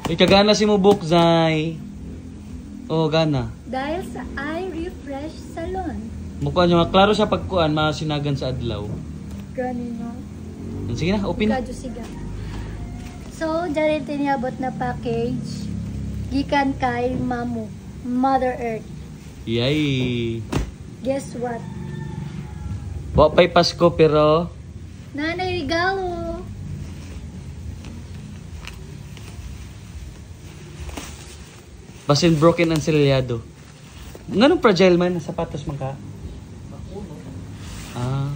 Ikagana si mo bukzay. Oh, gana. Dahil sa Eye Refresh Salon. Mukha niya, klaro siya pagkuan, masinagan sa adlaw. Ganino. Sige na, open. Kadyo siga. So, dyan tiniabot na package. Gikan kay Mamu. Mother Earth. Yay! Guess what? Wapay Pasko pero... Nanay regalo. Basin broken ang selyado. Nganong fragile man? Sapatos man ka? Ah.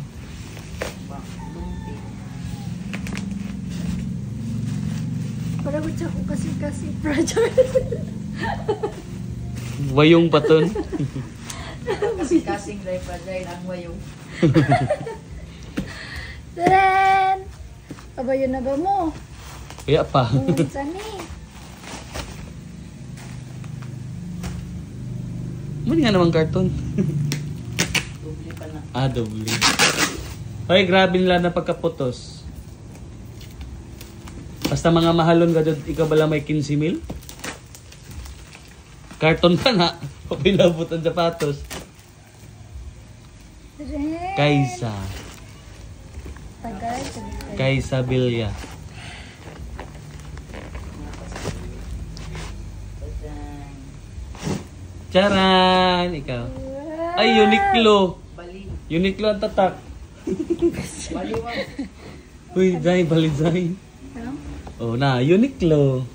Parang gusto ko kasi fragile. Wayong paton. Kasi kasing dry fragile ang wayong. Tren! Abayo na ba mo? Kaya pa. Bungsan ni. Muni nga naman karton. Doble pa na. Ah, doble. Hoy, grabe nila na pagkaputos. Basta mga mahalon ka doon, ikaw bala may 15 mil? Karton pa na. Papilabot ang sapatos. Tren! Kaysa. Tagal. Kaysa Bilya. Charan! Ikaw. Ay, Uniqlo. Bali. Uniqlo ang tatak. Bali mo. Uy, Zay, balizay. Oh, na, Uniqlo.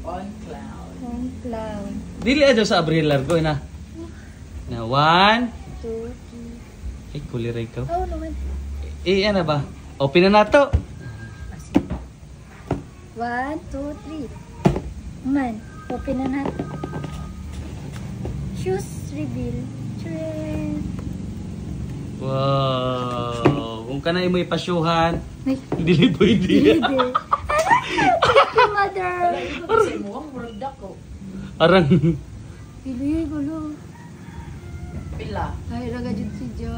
On cloud. Ang clown. Dili aja sa Abril Largo, na. Na, 1. 2, 3. Ay, kuliray ka. Oh, naman. Ano ba? Open na nato. 1, 2, 3. Man, open na natin. Shoes reveal. Tren! Wow. Kung ka na mo ipasyuhan, Ay, dili pwede. hindi. Thank you, mother. Ito kasi mo ang murag ko. Arang. Pili, gulo. Pila. Ay, raga dyan si Jo.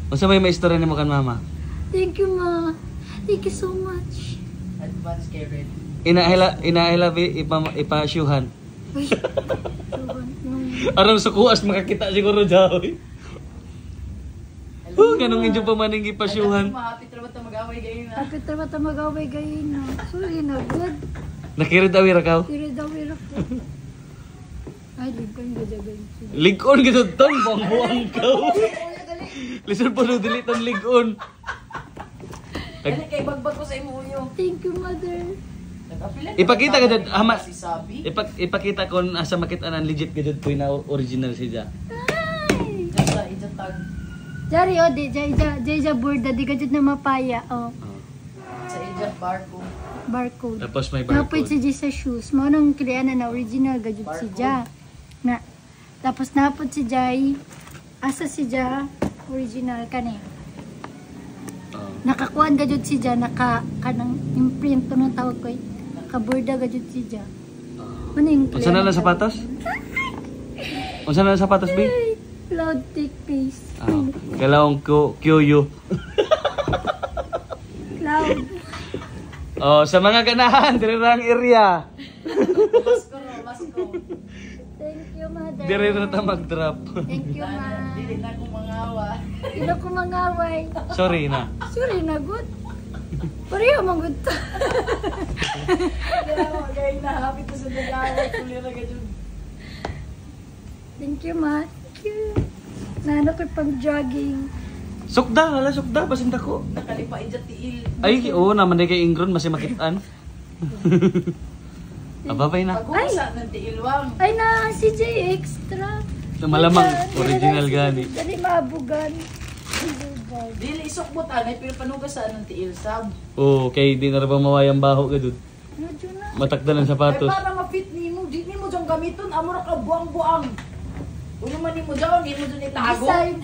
Masa may istorya ni mo kan mama? Thank you, ma. Thank you so much. Advance carried. Inaila ipasyuhan. Uy, Tuhan, yung... Arang sukuas makakita siguro jaoy. Oh, ganong inyo pa maning ipasyuhan. Mahapit na ba ito mag-away gayon na? Kapit na mata mag-away gayin na. Sorry na, good. Nakirid awira ka? Tiri daw, wira ko. Ay, ligkan ka dyan. Ligon gito ton, buang ka. Listen po no delete ang ligon. Dali kay bagbag ko sa imo uyo. Thank you, mother. Nag-apila. Ipakita ka dyan, ama. Si Sabi. Ipakita ko asa makita ang legit gito po na original siya. Ay! Nasa ijatag. Jari, o, di, jay, burda, di ka dyan na mapaya, o. Sa ijat barko. Barcode. Tapos may Napit si barcode. Jay sa shoes. Mo nang kriyanan na original, gadyo si Ja. Na, tapos napot si Jay. Asa si Ja, original ka niya. Oh. Nakakuan gadyo si Ja, kanang imprint to ng tawag ko eh. Kaburda gadyo si Ja. Ano yung Unsa na lang sapatos? Unsa na lang sapatos, B? Ay, cloud thick face. Ah, kailangan ko QU. Cloud. Oh, sa mga ganahan, dire ra ang area. Masko no, masko. Thank you, mother. Dire ra ta mag-drop. Thank you, ma. Dili na ko mangawa. Hindi ko mangaway. Sorry na. Sorry na, good. Pareho mong good to. Kaya mo gayon na hapit ko sa nag-away kulira gadyo. Thank you, ma. Thank you. Nano ko pang jogging. Sukda, hala sukda basin dako. Nakalipa ijat tiil. Ay, oo naman day kay Ingron masi makitaan. Ababay na. Pag-usa ng tiilwang. Ay na, si J Extra. Malamang Ayan, original nilagay gani. si- Dali maabugan. Dili isukbutan ay pero panugasan ng tiil sab. Oo, kay di na ra ba mawayang baho ka dud. Medyo na. Matakdan ang Ay sapatos. para ma-fit nimo, di nimo jang gamiton amo ra ka buang-buang. Uno man nimo jaw, di mo dun itago. Design.